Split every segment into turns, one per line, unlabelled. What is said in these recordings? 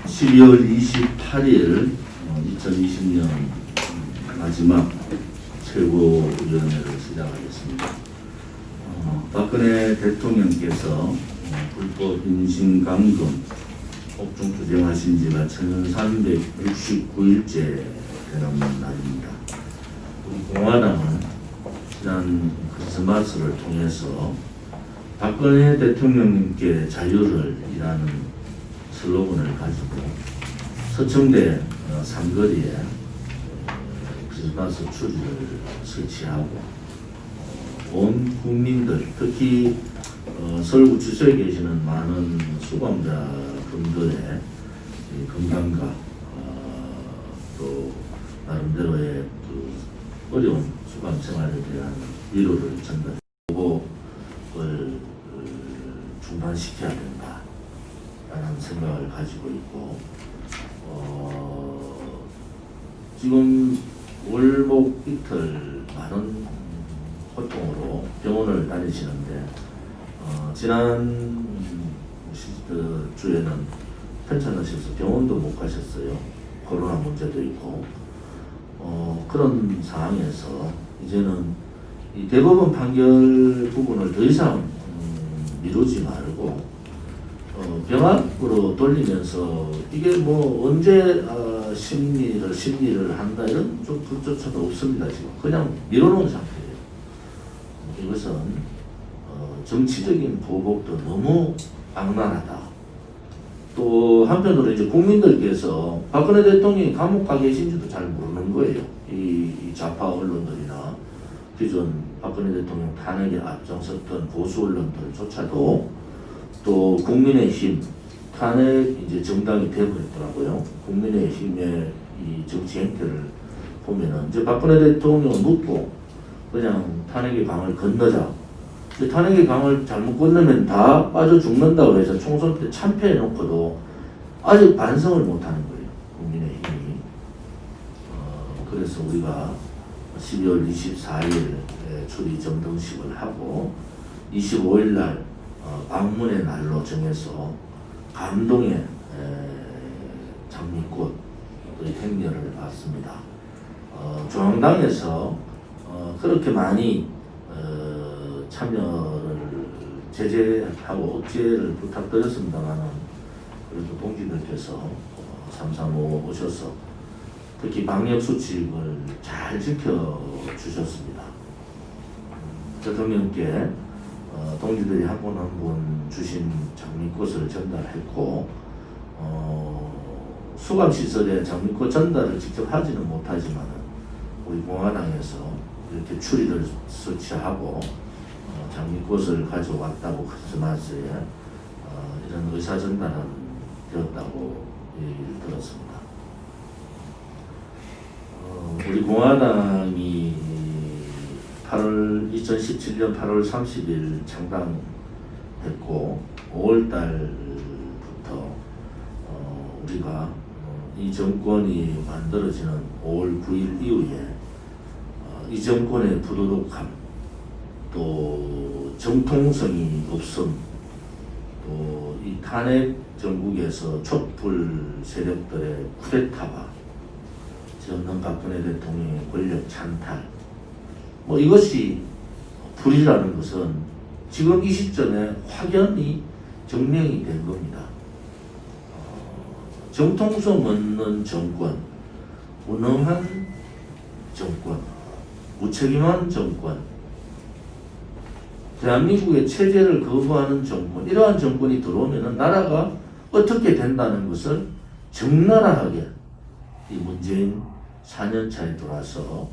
12월 28일 2020년 마지막 최고위원회를 시작하겠습니다. 박근혜 대통령께서 불법 인신감금 옥중 투쟁하신 지가 1369일째 되는 날입니다. 우리 공화당은 지난 크리스마스를 통해서 박근혜 대통령님께 자유를 이라는 슬로건을 가지고 서청대 삼거리에 크리스마스 추리를 설치하고 온 국민들, 특히 서울구치소에 계시는 많은 수감자분들의 건강과 또 나름대로의 그 어려운 수감 생활에 대한 위로를 전달하고 중단시켜야 된다 라는 생각을 가지고 있고, 지금 월목 이틀 많은 고통으로 병원을 다니시는데, 지난 주에는 편찮으셔서 병원도 못 가셨어요. 코로나 문제도 있고. 그런 상황에서 이제는 이 대법원 판결 부분을 더 이상 미루지 말고 병합으로 돌리면서 이게 뭐 언제 심리를 한다 이런 그조차도 없습니다. 지금 그냥 밀어놓은 상태예요. 이것은 정치적인 보복도 너무 악랄하다. 또 한편으로 이제 국민들께서 박근혜 대통령이 감옥 가 계신지도 잘 모르는 거예요. 이 좌파 언론들이나 기존 박근혜 대통령 탄핵에 앞장섰던 보수 언론들조차도 또 국민의힘 탄핵 이제 정당이 되어버렸더라고요. 국민의힘의 이 정치 행태를 보면은 이제 박근혜 대통령을 묻고 그냥 탄핵의 강을 건너자. 탄핵의 강을 잘못 건너면 다 빠져 죽는다고 해서 총선 때 참패해놓고도 아직 반성을 못하는 거예요. 국민의힘이. 그래서 우리가 12월 24일에 추리 점등식을 하고 25일 날 방문의 날로 정해서 감동의 장미꽃의 행렬을 봤습니다. 중앙당에서 그렇게 많이 참여를 제재하고 억제를 부탁드렸습니다만은 그래도 동지들께서 삼삼오오 오셔서 특히 방역 수칙을 잘 지켜주셨습니다. 대통령께 동지들이 한 분 한 분 주신 장미꽃을 전달했고, 수감시설에 장미꽃 전달을 직접 하지는 못하지만 우리 공화당에서 이렇게 추리를 설치하고 장미꽃을 가져왔다고 크리스마스에 이런 의사 전달은 되었다고 얘기를 들었습니다. 우리 공화당이 2017년 8월 30일 창당했고 5월달부터 우리가 이 정권이 만들어지는 5월 9일 이후에 이 정권의 부도덕함, 또 정통성이 없음, 또 이 탄핵 정국에서 촛불 세력들의 쿠데타와 전는 박근혜 대통령의 권력 찬탈, 뭐 이것이 불이라는 것은 지금 이 시점에 확연히 증명이 된 겁니다. 정통성 없는 정권, 무능한 정권, 무책임한 정권, 대한민국의 체제를 거부하는 정권, 이러한 정권이 들어오면 나라가 어떻게 된다는 것을 적나라하게 이 문재인 4년차에 들어와서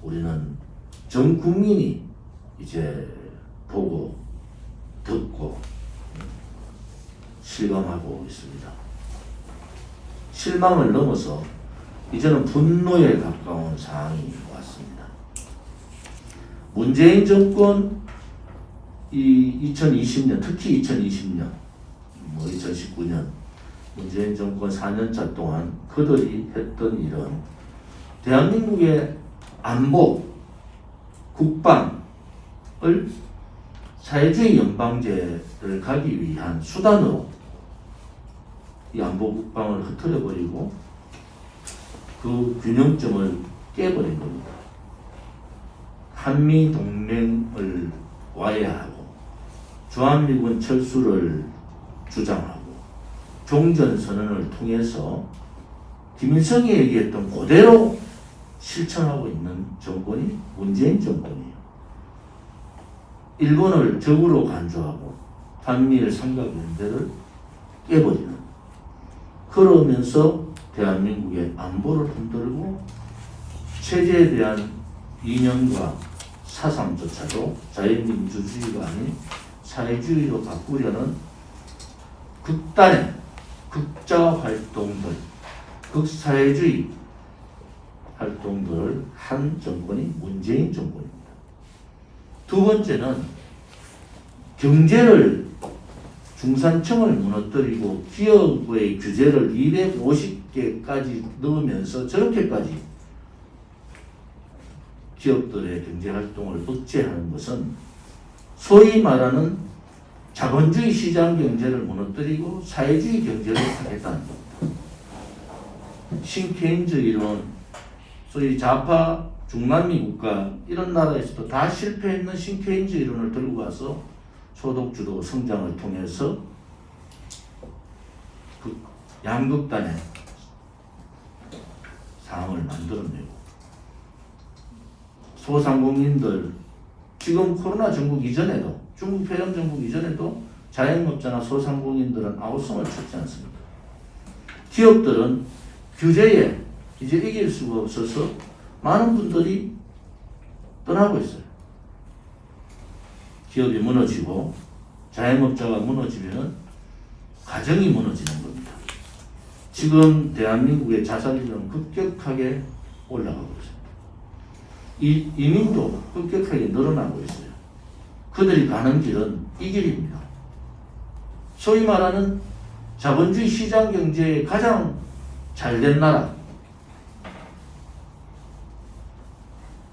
우리는 전 국민이 이제 보고 듣고 실감하고 있습니다. 실망을 넘어서 이제는 분노에 가까운 상황이 왔습니다. 문재인 정권 이 2020년, 특히 2020년, 2019년 문재인 정권 4년차 동안 그들이 했던 일은 대한민국의 안보, 국방을 사회주의 연방제를 가기 위한 수단으로 이 안보국방을 흐트려버리고 그 균형점을 깨버린 겁니다. 한미동맹을 와해하고 주한미군 철수를 주장하고 종전선언을 통해서 김일성이 얘기했던 그대로 실천하고 있는 정권이 문재인 정권이에요. 일본을 적으로 간주하고 한미일 삼각연대를 깨버리는, 그러면서 대한민국의 안보를 흔들고 체제에 대한 이념과 사상조차도 자유민주주의가 아닌 사회주의로 바꾸려는 극단의 극자 활동들, 극사회주의 활동들을 한 정권이 문재인 정권입니다. 두 번째는 경제를, 중산층을 무너뜨리고 기업의 규제를 250개까지 넣으면서 저렇게까지 기업들의 경제활동을 억제하는 것은 소위 말하는 자본주의 시장 경제를 무너뜨리고 사회주의 경제를 하겠다는 겁니다. 신케인즈 이론, 소위 좌파 중남미 국가 이런 나라에서도 다 실패했는 신케인즈 이론을 들고 가서 소득주도 성장을 통해서 그 양극단의 상황을 만들어내고, 소상공인들, 지금 코로나 전국 이전에도, 중국 폐렴 전국 이전에도 자영업자나 소상공인들은 아우성을 찾지 않습니다. 기업들은 규제에 이제 이길 수가 없어서 많은 분들이 떠나고 있어요. 기업이 무너지고 자영업자가 무너지면 가정이 무너지는 겁니다. 지금 대한민국의 자살률은 급격하게 올라가고 있습니다. 이민도 급격하게 늘어나고 있어요. 그들이 가는 길은 이 길입니다. 소위 말하는 자본주의 시장 경제의 가장 잘된 나라,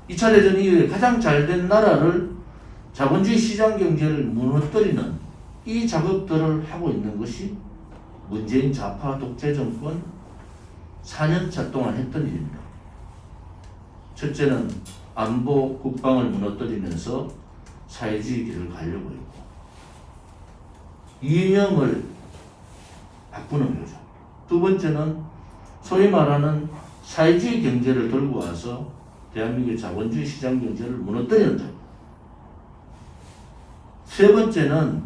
2차 대전 이후에 가장 잘된 나라를 자본주의 시장 경제를 무너뜨리는 이 작업들을 하고 있는 것이 문재인 좌파 독재 정권 4년차 동안 했던 일입니다. 첫째는 안보 국방을 무너뜨리면서 사회주의 길을 가려고 했고, 이념을 바꾸는 거죠. 두 번째는 소위 말하는 사회주의 경제를 들고 와서 대한민국의 자본주의 시장 경제를 무너뜨리는 점. 세 번째는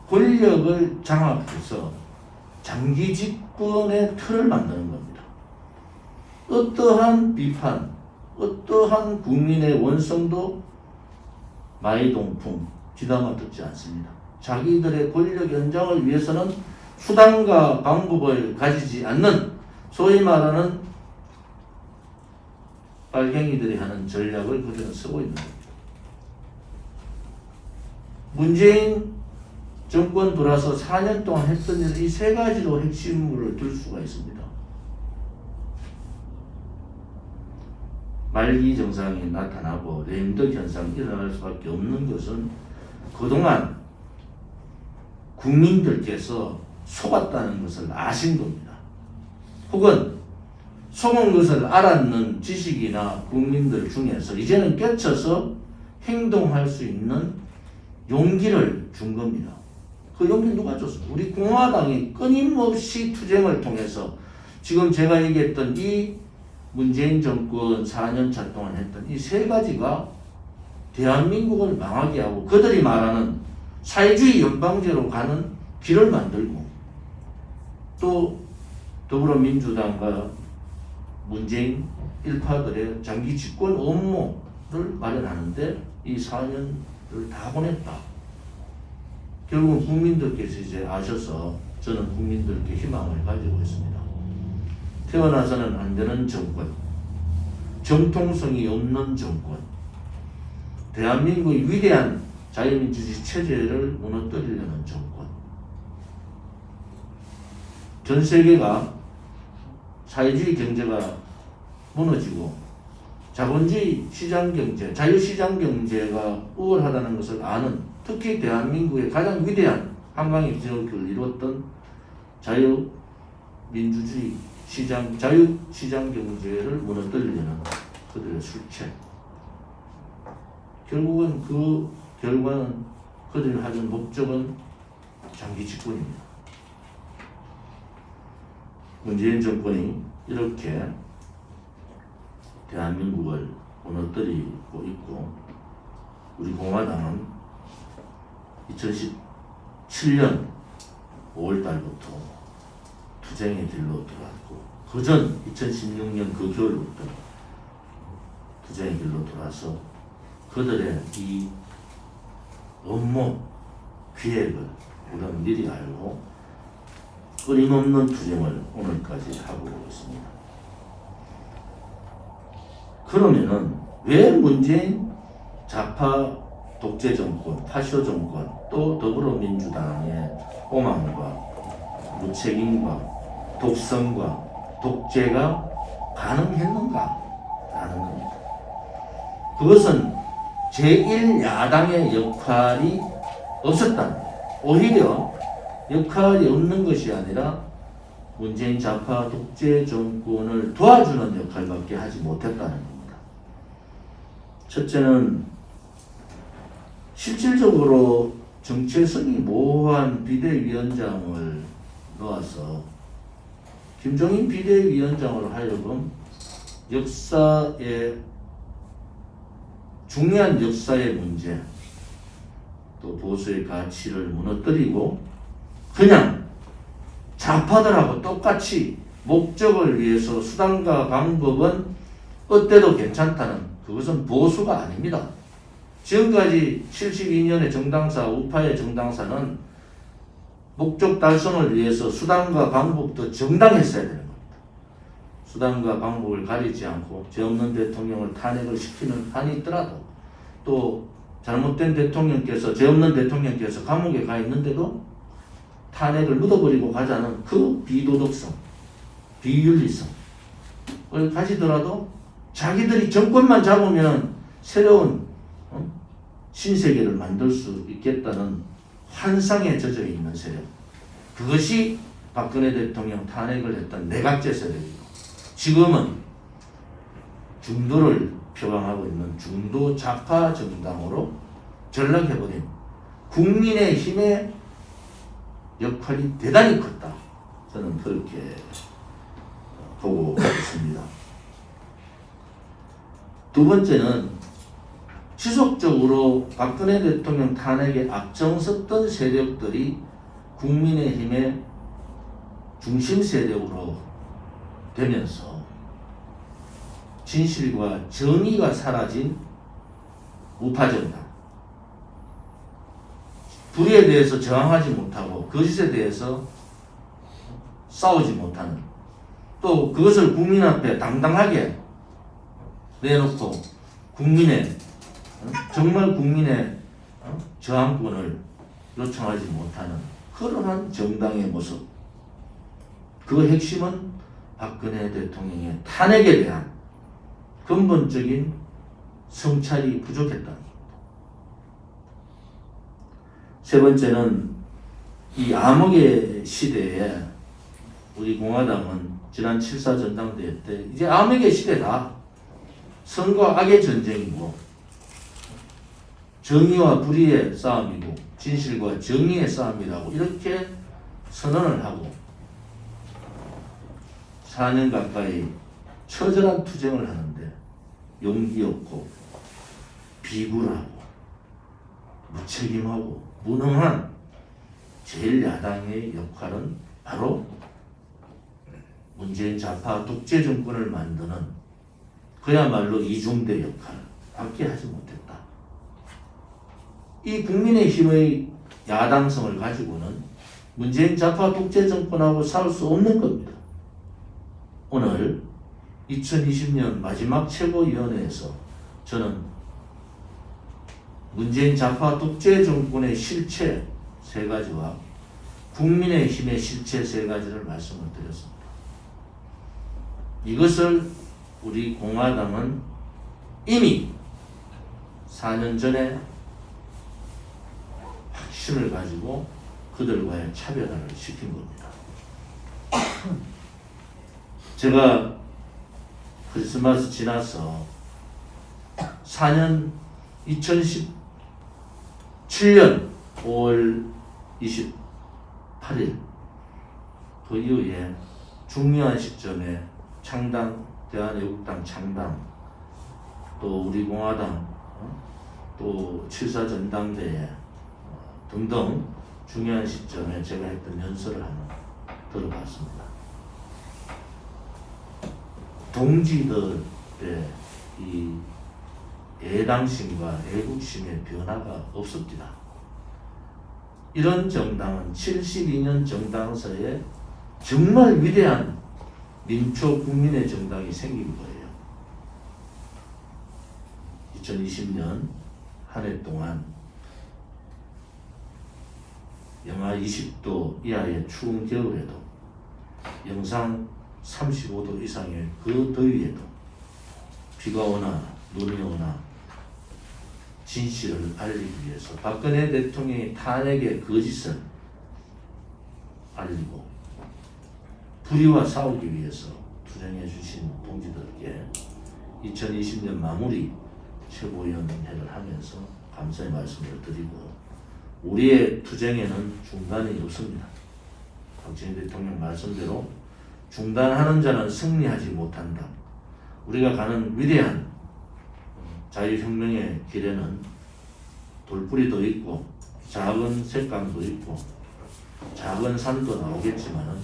권력을 장악해서 장기 집권의 틀을 만드는 겁니다. 어떠한 비판, 어떠한 국민의 원성도 마이동풍 귀담아 듣지 않습니다. 자기들의 권력 연장을 위해서는 수단과 방법을 가지지 않는 소위 말하는 빨갱이들이 하는 전략을 그들은 쓰고 있는 겁니다. 문재인 정권 돌아서 4년 동안 했던 일, 이 세 가지로 핵심을 들 수가 있습니다. 말기 증상이 나타나고 레임덕 현상이 일어날 수밖에 없는 것은 그동안 국민들께서 속았다는 것을 아신 겁니다. 혹은 속은 것을 알았는 지식이나 국민들 중에서 이제는 깨쳐서 행동할 수 있는 용기를 준 겁니다. 그 용기 누가 줬습니까? 우리 공화당이 끊임없이 투쟁을 통해서 지금 제가 얘기했던 이 문재인 정권 4년차 동안 했던 이 세 가지가 대한민국을 망하게 하고 그들이 말하는 사회주의 연방제로 가는 길을 만들고, 또 더불어민주당과 문재인 일파들의 장기 집권 업무를 마련하는데 이 4년을 다 보냈다. 결국은 국민들께서 이제 아셔서 저는 국민들께 희망을 가지고 있습니다. 태어나서는 안 되는 정권, 정통성이 없는 정권, 대한민국의 위대한 자유민주주의 체제를 무너뜨리려는 정권. 전 세계가 사회주의 경제가 무너지고 자본주의 시장 경제, 자유시장 경제가 우월하다는 것을 아는 특히 대한민국의 가장 위대한 한강의 기적을 이뤘던 자유민주주의 자유시장 경제를 무너뜨리려는 그들의 술책. 결국은 그 결과는 그들이 하는 목적은 장기 집권입니다. 문재인 정권이 이렇게 대한민국을 무너뜨리고 있고, 우리 공화당은 2017년 5월달부터 투쟁의 길로 들어왔고, 그전 2016년 그 겨울부터 투쟁의 길로 들어와서 그들의 이 업무 기획을 우리는 미리 알고 끊임없는 투쟁을 오늘까지 하고 있습니다. 그러면은 왜 문재인 좌파 독재 정권, 파쇼 정권, 또 더불어민주당의 오만과 무책임과 독선과 독재가 가능했는가? 라는 겁니다. 그것은 제1야당의 역할이 없었다는 거예요. 오히려 역할이 없는 것이 아니라 문재인 좌파 독재 정권을 도와주는 역할밖에 하지 못했다는 겁니다. 첫째는 실질적으로 정체성이 모호한 비대위원장을 놓아서 김종인 비대위원장으로 하여금 중요한 역사의 문제, 또 보수의 가치를 무너뜨리고 그냥 좌파들하고 똑같이 목적을 위해서 수단과 방법은 어때도 괜찮다는, 그것은 보수가 아닙니다. 지금까지 72년의 정당사, 우파의 정당사는 목적 달성을 위해서 수단과 방법도 정당했어야 되는 겁니다. 수단과 방법을 가리지 않고 죄 없는 대통령을 탄핵을 시키는 한이 있더라도, 또 잘못된 대통령께서, 죄 없는 대통령께서 감옥에 가 있는데도 탄핵을 묻어버리고 가자는 그 비도덕성, 비윤리성을 가지더라도 자기들이 정권만 잡으면 새로운 신세계를 만들 수 있겠다는 환상에 젖어 있는 세력, 그것이 박근혜 대통령 탄핵을 했던 내각제 세력이고, 지금은 중도를 표방하고 있는 중도 좌파 정당으로 전락해버린 국민의힘의 역할이 대단히 컸다. 저는 그렇게 보고 있습니다. 두 번째는 지속적으로 박근혜 대통령 탄핵에 앞장섰던 세력들이 국민의힘의 중심 세력으로 되면서 진실과 정의가 사라진 우파정당, 불의에 대해서 저항하지 못하고 거짓에 대해서 싸우지 못하는, 또 그것을 국민 앞에 당당하게 내놓고 정말 국민의 저항권을 요청하지 못하는 그러한 정당의 모습, 그 핵심은 박근혜 대통령의 탄핵에 대한 근본적인 성찰이 부족했다는 겁니다. 세 번째는 이 암흑의 시대에 우리 공화당은 지난 7.4 전당대회 때 이제 암흑의 시대다, 선과 악의 전쟁이고 정의와 불의의 싸움이고 진실과 정의의 싸움이라고 이렇게 선언을 하고 4년 가까이 처절한 투쟁을 하는데 용기 없고 비굴하고 무책임하고 무능한 제1야당의 역할은 바로 문재인 좌파 독재 정권을 만드는 그야말로 이중대 역할밖에 하지 못했다. 이 국민의힘의 야당성을 가지고는 문재인 좌파 독재 정권하고 싸울 수 없는 겁니다. 오늘 2020년 마지막 최고위원회에서 저는 문재인 좌파 독재 정권의 실체 3가지와 국민의힘의 실체 3가지를 말씀을 드렸습니다. 이것을 우리 공화당은 이미 4년 전에 확신을 가지고 그들과의 차별화를 시킨 겁니다. 제가 크리스마스 지나서 4년 2017년 5월 28일 그 이후에 중요한 시점에 창당, 대한애국당 창당, 또 우리 공화당, 또 7.4 전당대회 등등 중요한 시점에 제가 했던 연설을 한번 들어봤습니다. 동지들의 이 애당심과 애국심의 변화가 없습니다. 이런 정당은 72년 정당서에 정말 위대한 민초 국민의 정당이 생긴 거예요. 2020년 한 해 동안 영하 20도 이하의 추운 겨울에도 영상 35도 이상의 그 더위에도 비가 오나 눈이 오나 진실을 알리기 위해서 박근혜 대통령이 탄핵의 거짓을 알리고 불의와 싸우기 위해서 투쟁해 주신 동지들께 2020년 마무리 최고위원회를 하면서 감사의 말씀을 드리고, 우리의 투쟁에는 중단이 없습니다. 박정희 대통령 말씀대로 중단하는 자는 승리하지 못한다. 우리가 가는 위대한 자유혁명의 길에는 돌뿌리도 있고 작은 색감도 있고 작은 산도 나오겠지만은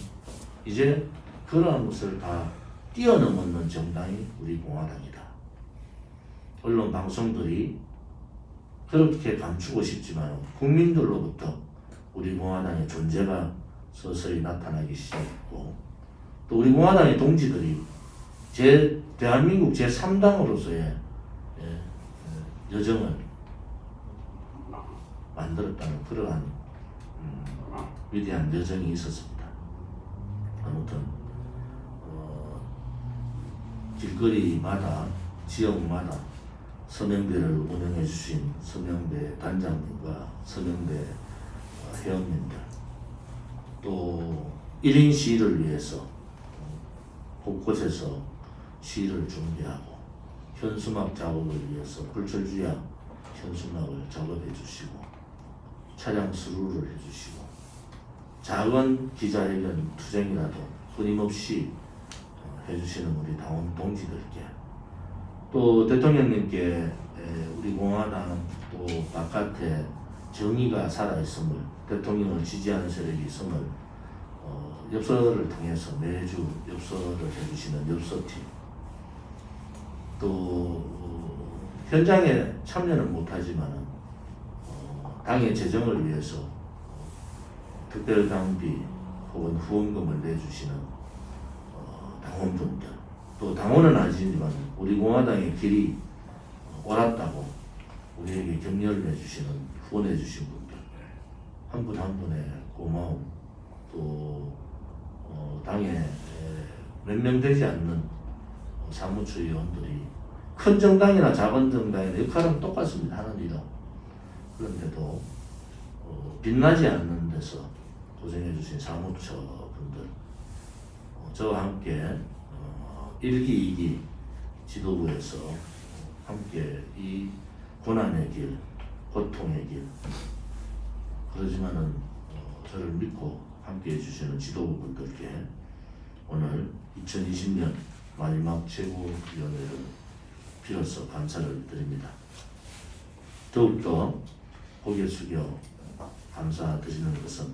이제 그러한 것을 다 뛰어넘는 정당이 우리 공화당이다. 언론 방송들이 그렇게 감추고 싶지만 국민들로부터 우리 공화당의 존재가 서서히 나타나기 시작했고, 또 우리 공화당의 동지들이 대한민국 제3당으로서의 여정을 만들었다는 그러한 위대한 여정이 있었습니다. 아무튼 길거리마다 지역마다 서명대를 운영해 주신 서명대 단장님과 서명대 회원님들, 또 1인 시위를 위해서 곳곳에서 시위를 준비하고 현수막 작업을 위해서 불철주야 현수막을 작업해 주시고 차량 수루를 해 주시고 작은 기자회견 투쟁이라도 끊임없이 해주시는 우리 당원 동지들께, 또 대통령님께 우리 공화당 또 바깥에 정의가 살아있음을, 대통령을 지지하는 세력이 있음을 엽서를 통해서 매주 엽서를 해주시는 엽서팀, 또 현장에 참여는 못하지만 당의 재정을 위해서 특별당비 혹은 후원금을 내주시는 당원분들, 또 당원은 아니지만 우리 공화당의 길이 옳았다고 우리에게 격려를 해주시는, 후원해주신 분들, 한 분 한 분의 고마움, 또 당에 몇 명 되지 않는 사무처 위원들이 큰 정당이나 작은 정당의 역할은 똑같습니다. 하는 일은. 그런데도 빛나지 않는 데서 고생해주신 사무처 분들, 저와 함께 1기, 2기 지도부에서 함께 이 고난의 길, 고통의 길, 그러지만은 저를 믿고 함께 해주시는 지도부분들께 오늘 2020년 마지막 최고위원회를 빌어서 감사를 드립니다. 더욱더 고개 숙여 감사드리는 것은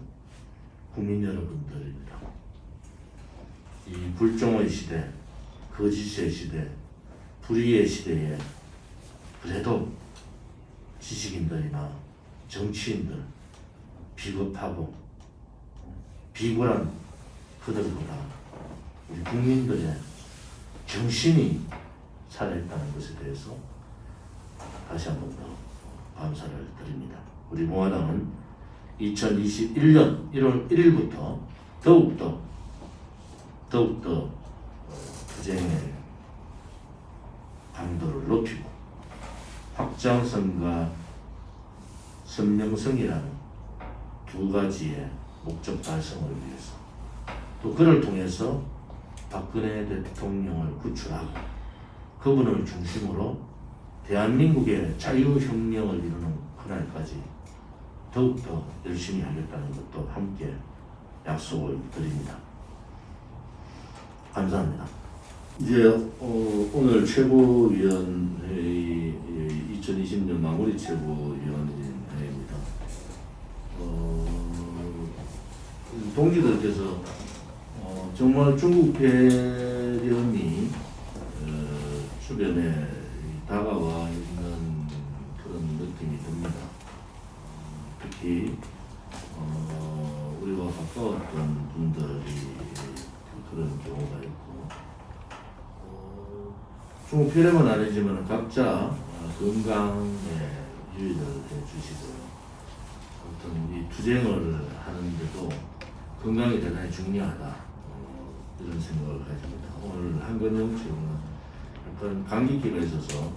국민 여러분들입니다. 이 불종의 시대, 거짓의 시대, 불의의 시대에 그래도 지식인들이나 정치인들, 비겁하고 비굴한 그들보다 우리 국민들의 정신이 살아있다는 것에 대해서 다시 한 번 더 감사를 드립니다. 우리 공화당은 2021년 1월 1일부터 더욱더 투쟁의 강도를 높이고 확장성과 선명성이라는 두 가지의 목적 달성을 위해서 또 그를 통해서 박근혜 대통령을 구출하고 그분을 중심으로 대한민국의 자유혁명을 이루는 그날까지 더욱더 열심히 하겠다는 것도 함께 약속을 드립니다. 감사합니다. 이제 오늘 최고위원회의 2020년 마무리 최고위원회입니다. 동지들께서 정말 중국 폐렴이 주변에 다가와 있는 그런 느낌이 듭니다. 특히 우리와 가까웠던 분들이 그런 경우가 있고 중국 폐렴은 아니지만 각자 건강에 유의를 해주시고요. 아무튼 이 투쟁을 하는데도 건강이 대단히 중요하다 이런 생각을 가집니다. 오늘 한건영 최고는 약간 감기기가 있어서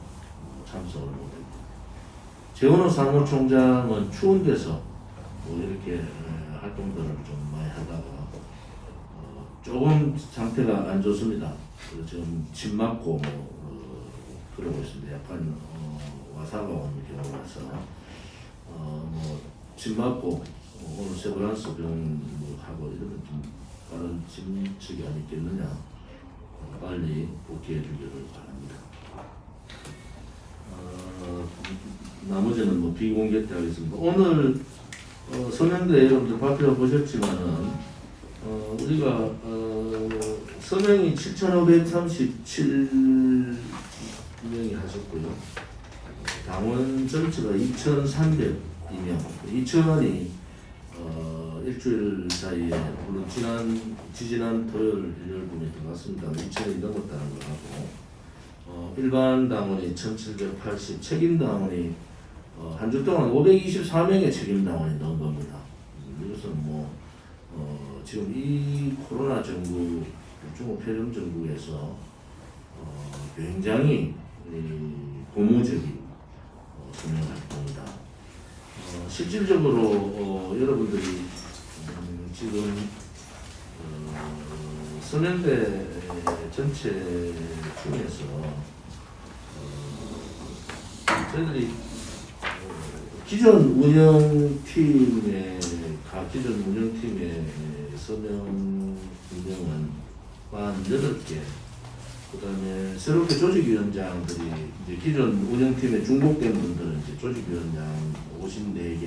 참석을 못했고 재원호 사무총장은 추운 데서 뭐 이렇게 활동들을 좀 많이 하다가 조금 상태가 안 좋습니다. 그래서 지금 침 맞고 그러고 있습니다. 약간 와사가 온 경우라서 침 맞고 오늘 세브란스 병하고 이러면 좀 다른 침측이 아니겠느냐 빨리 복귀해 주기를 바랍니다. 나머지는 뭐 비공개 때 하겠습니다. 오늘 서명대 여러분들 발표 보셨지만은 우리가 서명이 7,537명이 하셨고요. 당원 전체가 2,302명, 2,000원이 일주일 사이에 물론 지지난 토요일 일요일분에 들어갔습니다. 2,000원이 넘었다는 걸 하고 일반 당원이 1,780, 책임 당원이 한 주 동안 524명의 책임 당원이 넣은 겁니다. 이것은 뭐 지금 이 코로나 정부, 중국 폐렴 정부에서 굉장히 고무적인 서명 활동이다. 실질적으로 여러분들이 지금 서명대 전체 중에서 저희들이 기존 운영팀의 서명 인명은 48개, 그 다음에 새롭게 조직위원장들이 이제 기존 운영팀에 중복된 분들은 이제 조직위원장 54개,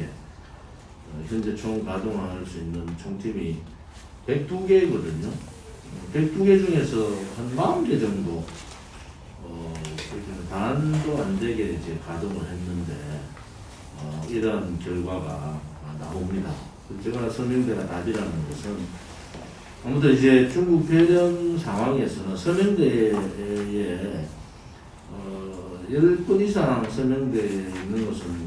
현재 총 가동할 수 있는 총팀이 102개거든요. 102개 중에서 한 40개 정도, 반도 안 되게 이제 가동을 했는데, 이런 결과가 나옵니다. 제가 서명대가 답이라는 것은 아무튼 이제 중국 폐렴 상황에서는 서명대에 10분 이상 서명대에 있는 것은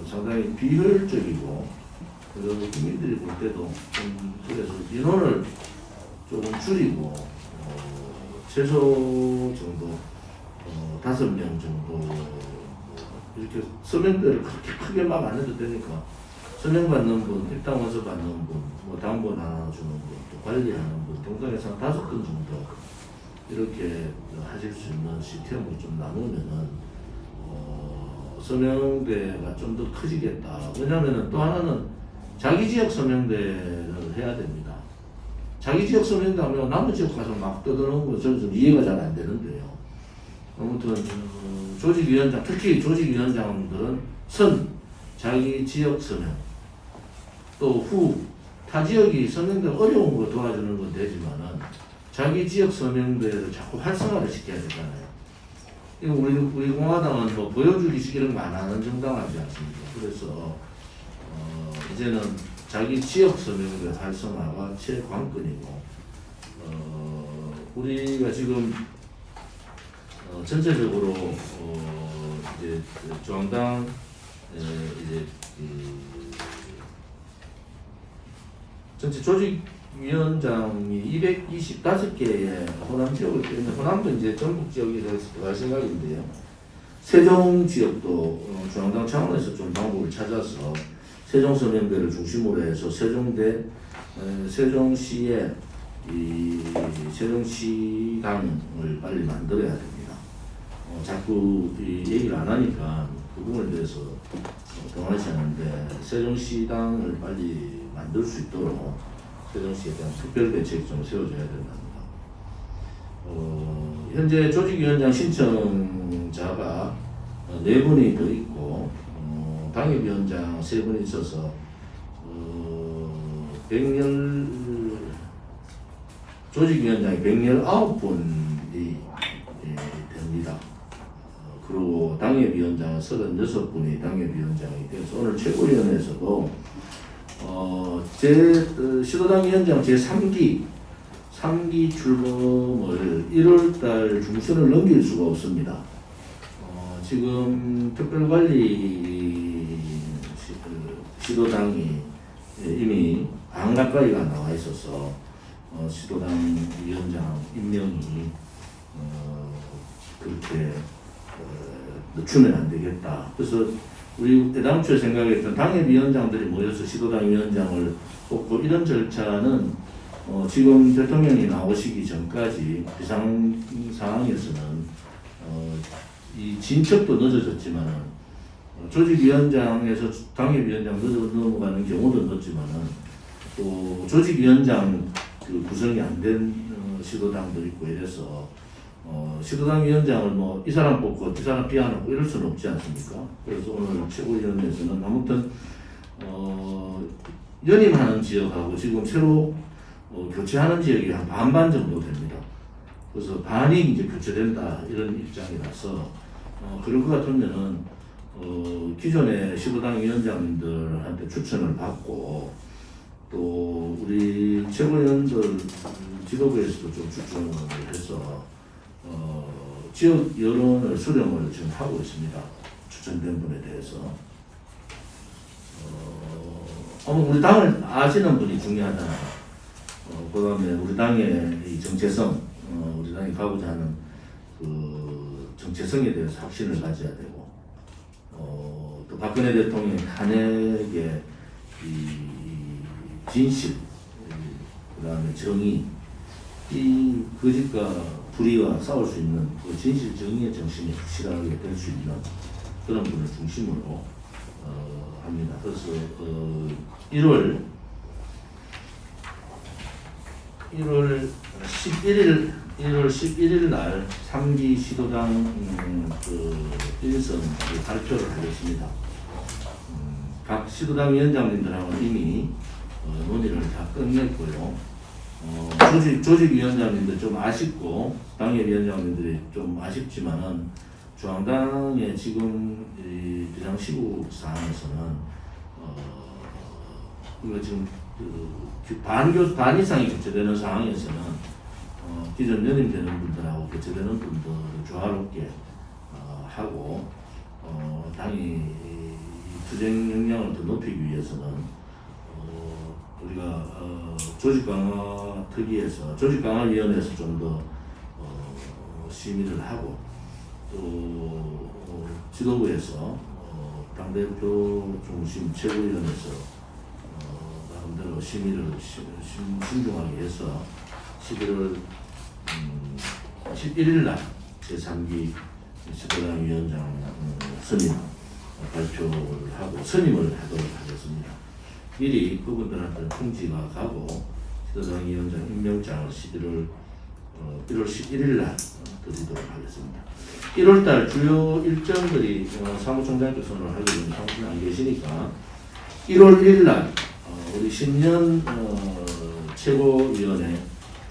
상당히 비효율적이고 그리고 국민들이 볼 때도 좀 그래서 인원을 조금 줄이고 최소 정도 5명 정도 이렇게 서명대를 그렇게 크게 막 안 해도 되니까 서명 받는 분, 입당원서 받는 분, 뭐 당번 하나 주는 분, 또 관리하는 분, 동당에서 한 5건 정도 이렇게 하실 수 있는 시스템을 좀 나누면은 서명대가 좀 더 커지겠다. 왜냐하면은 또 하나는 자기 지역 서명대를 해야 됩니다. 자기 지역 서명대 하면 남의 지역 가서 막 떠드는 거 저는 좀 이해가 잘 안 되는데요. 아무튼 조직위원장, 특히 조직위원장들은 자기 지역 서명, 또 타 지역이 서명대 어려운 거 도와주는 건 되지만은 자기 지역 서명대를 자꾸 활성화를 시켜야 되잖아요. 이거 우리 공화당은 뭐 보여주기식 이런 거 안 하는 정당하지 않습니까? 그래서 이제는 자기 지역 서명대 활성화가 최관건이고 우리가 지금 전체적으로 이제 중앙당 이제 전체 조직위원장이 225개의 호남 지역을 때문에 호남도 이제 전국 지역에 대해서 들어갈 생각인데요. 세종 지역도 중앙당 차원에서 좀 방법을 찾아서 세종서명대를 중심으로 해서 세종시에 이 세종시당을 빨리 만들어야 됩니다. 자꾸 이 얘기를 안 하니까 그 부분에 대해서 동하시는데 세종시당을 빨리 만들 수 있도록 세종시에 대한 특별 대책이 좀 세워져야 된답니다. 현재 조직위원장 신청자가 4분이 더 있고 당협위원장 3분이 있어서 조직위원장이 119분이 됩니다. 그리고 당협위원장은 36분이 당협위원장이 돼서 오늘 최고위원회에서도 시도당 위원장 제3기 출범을 1월달 중순을 넘길 수가 없습니다. 지금 특별관리 시도당이 이미 반 가까이가 나와 있어서 시도당 위원장 임명이 그렇게 늦추면 안 되겠다. 그래서 우리 애당초에 생각했던 당협위원장들이 모여서 시도당 위원장을 뽑고 이런 절차는 지금 대통령이 나오시기 전까지 비상 상황에서는 이 진척도 늦어졌지만은 조직위원장에서 당협위원장 넘어가는 경우도 늦지만은 또 조직위원장 그 구성이 안 된 시도당도 있고 이래서 시도당 위원장을 뭐 이 사람 뽑고 이 사람 비하놓고 이럴 수는 없지 않습니까? 그래서 오늘 최고위원회에서는 아무튼 연임하는 지역하고 지금 새로 교체하는 지역이 한 반반 정도 됩니다. 그래서 반이 이제 교체된다 이런 입장이라서 그럴 것 같으면은 기존의 시도당 위원장들한테 추천을 받고 또 우리 최고위원들 지도부에서도 좀 추천을 해서 지역 여론을 수렴을 지금 하고 있습니다. 추천된 분에 대해서. 우리 당을 아시는 분이 중요하잖아요. 그 다음에 우리 당의 이 정체성, 우리 당이 가고자 하는 그 정체성에 대해서 확신을 가져야 되고, 또 박근혜 대통령의 탄핵의 이 진실, 그 다음에 정의, 이 거짓과 불의와 싸울 수 있는 그 진실 정의의 정신이 확실하게 될 수 있는 그런 분을 중심으로 합니다. 그래서 1월 11일 날 3기 시도당 그 1선 발표를 하겠습니다. 각 시도당 위원장님들하고 이미 논의를 다 끝냈고요. 조직위원장님들 좀 아쉽고 당협위원장님들이 좀 아쉽지만은 중앙당의 지금 이 비상시국 상황에서는 우리가 지금 반 이상이 교체되는 상황에서는 기존 연임되는 분들하고 교체되는 분들을 조화롭게 하고 당이 투쟁 역량을 더 높이기 위해서는 우리가 조직 강화 특위에서 조직 강화 위원회에서 좀 더 심의를 하고 또 지도부에서 당대표 중심 최고위원회에서 나름대로 심의를 신중하게 해서 11일 날 제3기 시도당 위원장 선임 발표를 하고 선임을 하도록 하겠습니다. 미리 그분들한테 통지가 가고 시도당 위원장 임명장을 1월 11일 날 드리도록 하겠습니다. 1월 달 주요 일정들이 사무총장께서는 하게 되면 사무총장 안 계시니까 1월 1일 날 우리 신년 최고위원회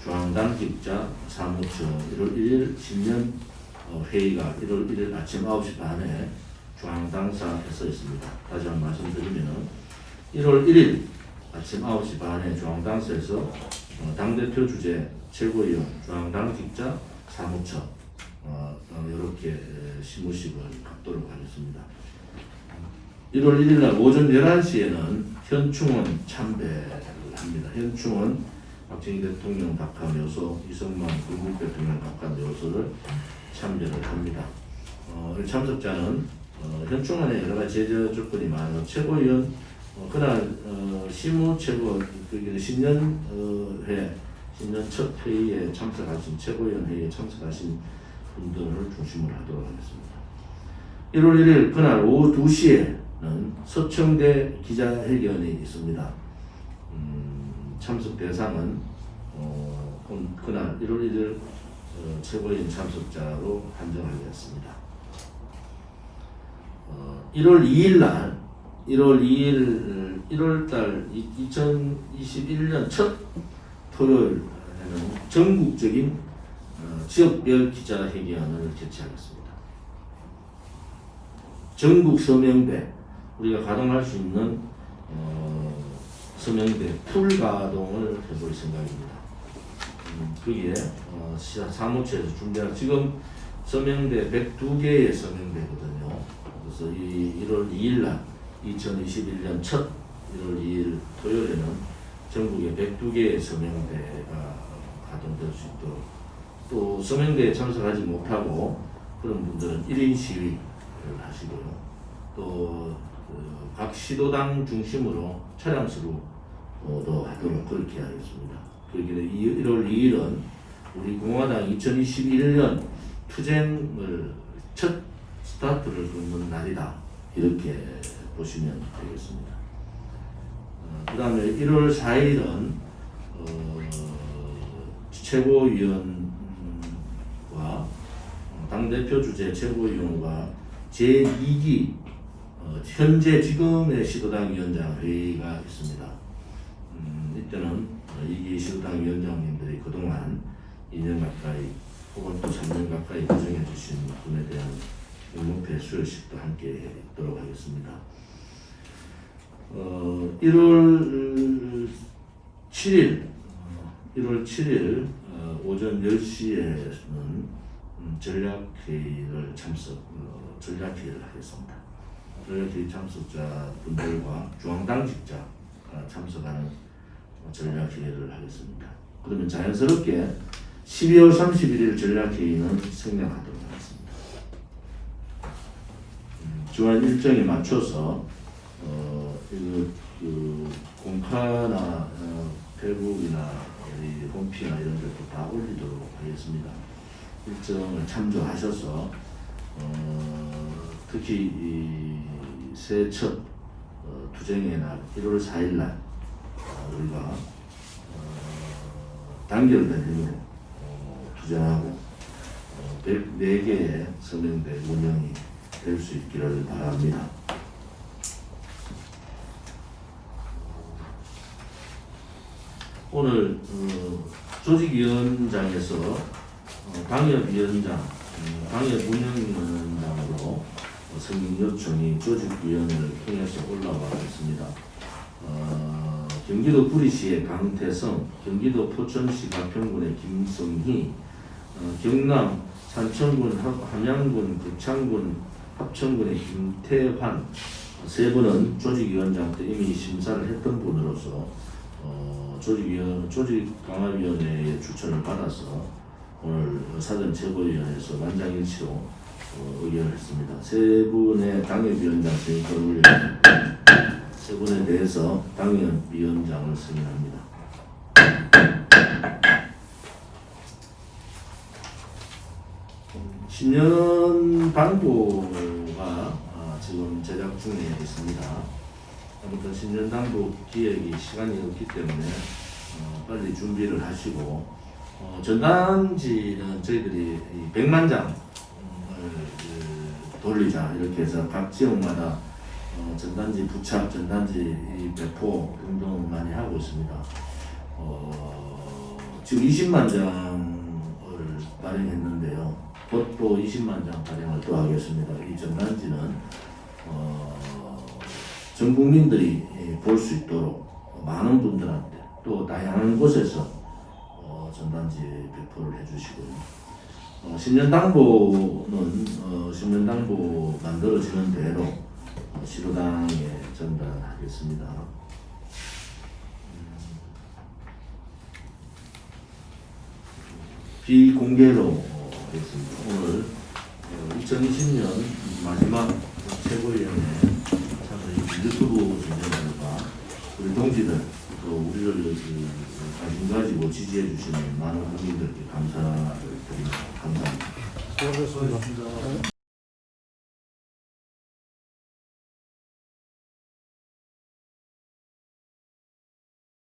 중앙당 직자 사무처 1월 1일 신년 회의가 1월 1일 아침 9시 반에 중앙당사에서 있습니다. 다시 한번 말씀드리면은 1월 1일 아침 9시 반에 중앙당사에서 당대표 주재 최고위원 중앙당 직자 사무처 이렇게 시무식을 갖도록 하겠습니다. 1월 1일 날 오전 11시에는 현충원 참배를 합니다. 현충원 박정희 대통령 박하묘소, 이승만 국민 대통령 박하묘소를 참배를 합니다. 참석자는 현충원에 여러 가지 제재 조건이 많은 최고위원 그날 시무 최고 신년 신년 첫 회의에 참석하신 최고위원 회의에 참석하신 분들을 중심으로 하도록 하겠습니다. 1월 1일 그날 오후 2시에는 서청대 기자회견이 있습니다. 참석 대상은 그날 1월 1일 최고위원 참석자로 한정하겠습니다. 1월 2일 날 1월달 2021년 첫 토요일에는 전국적인 지역별 기자회견을 개최하겠습니다. 전국 서명대 우리가 가동할 수 있는 서명대 풀 가동을 해볼 생각입니다. 거기에 사무처에서 준비한 지금 서명대 102개의 서명대거든요. 그래서 이 1월 2일 날 2021년 첫 1월 2일 토요일에는 전국에 102개의 서명대가 가동될 수 있도록 또 서명대에 참석하지 못하고 그런 분들은 1인 시위를 하시고요. 또 각 시도당 중심으로 차량수로도 하도록 그렇게 하겠습니다. 그렇게 1월 2일은 우리 공화당 2021년 투쟁을 첫 스타트를 긋는 날이다. 이렇게 보시면 되겠습니다. 그 다음에 1월 4일은 최고위원과 당대표 주재 최고위원과 제2기 현재 지금의 시도당 위원장 회의가 있습니다. 이때는 2기 시도당 위원장님들이 그동안 2년 가까이 혹은 또 3년 가까이 고생해 주신 분에 대한 명문패 수여식도 함께 있도록 하겠습니다. 1월 7일 오전 10시에는 전략회의를 하겠습니다. 전략회의 참석자분들과 중앙당직자가 참석하는 전략회의를 하겠습니다. 그러면 자연스럽게 12월 31일 전략회의는 생략하도록 하겠습니다. 주한 일정에 맞춰서 공카나 페북이나 홈피나 이런 데도 다 올리도록 하겠습니다. 일정을 참조하셔서 특히 새해 첫 투쟁의 날 1월 4일 날 우리가 단결된 힘으로 투쟁하고 104개의 서명대 운영이 될 수 있기를 바랍니다. 오늘 조직위원장에서 방역위원장, 방역운영위원장으로 승인 요청이 조직위원회를 통해서 올라와 있습니다. 경기도 구리시의 강태성, 경기도 포천시 가평군의 김성희, 경남 산천군, 함양군, 극창군, 합천군의 김태환 세 분은 조직위원장 때 이미 심사를 했던 분으로서 조직강화위원회의 추천을 받아서 오늘 사전 최고위원회에서 만장일치로 의결을 했습니다. 세 분의 당협위원장 선임을 올렸습니다. 세 분에 대해서 당협위원장을 승인합니다. 신년 당부가 지금 제작 중에 있습니다. 아무튼 신년 당부 기획이 시간이 없기 때문에 빨리 준비를 하시고 전단지는 저희들이 100만 장을 돌리자 이렇게 해서 각 지역마다 전단지 부착, 전단지 배포 등등 많이 하고 있습니다. 지금 20만 장을 발행했는데요. 곧 또 20만 장 발행을 또 하겠습니다. 이 전단지는 전 국민들이 볼 수 있도록 많은 분들한테 또 다양한 곳에서 전단지 배포를 해주시고요. 신년당부는 신년당부 만들어지는 대로 시도당에 전달하겠습니다. 비공개로 하겠습니다. 오늘 2020년 마지막 최고위원회 유튜브 진행과 우리 동지들 또 우리를 관심 가지고 지지해 주시는 많은 국민들께 감사드립니다. 감사합니다.
수고하셨습니다.